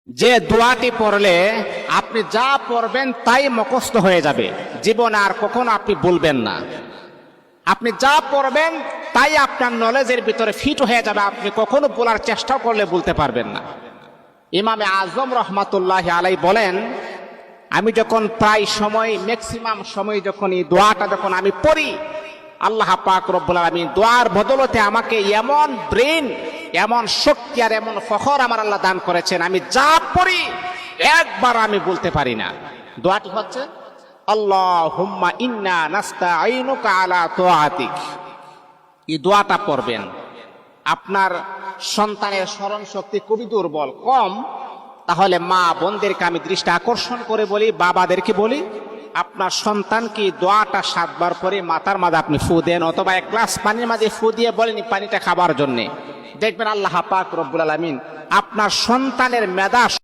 যে দোয়াটি পড়লে আপনি যা পড়বেন তাই মুখস্থ হয়ে যাবে, জীবনে আর কখনো আপনি বলবেন না। আপনি যা পড়বেন তাই আপনার নলেজের ভিতরে ফিট হয়ে যাবে, আপনি কখনো বলার চেষ্টা করলে বলতে পারবেন না। ইমামে আজম রহমাতুল্লাহ আলাই বলেন, আমি যখন প্রায় সময় ম্যাক্সিমাম সময় যখন এই দোয়াটা যখন আমি পড়ি, আল্লাহ পাক রব্বুল আলামিন দোয়ার বদলতে আমাকে এমন ব্রেন, এমন শক্তি আর এমন ফখর আমার আল্লাহ দান করেছেন, আমি যা পড়ি একবার আমি বলতে পারি না। দোয়াটি হচ্ছে আল্লাহুম্মা ইন্না নাস্তাঈনুকা আলা তাআতিক। এই দোয়াটা পড়বেন। আপনার সন্তানের স্মরণ শক্তি খুবই দুর্বল, কম, তাহলে মা বোনদেরকে আমি দৃষ্টি আকর্ষণ করে বলি, বাবাদেরকে বলি, আপনার সন্তানকে দোয়াটা 7 বার পরে মাথার মাঝে আপনি ফু দেন, অথবা 1 গ্লাস পানির মাঝে ফু দিয়ে বলেন পানিটা খাবার জন্য। দেখবেন আল্লাহ পাক রব্বুল আলামিন আপনার সন্তানের মেধা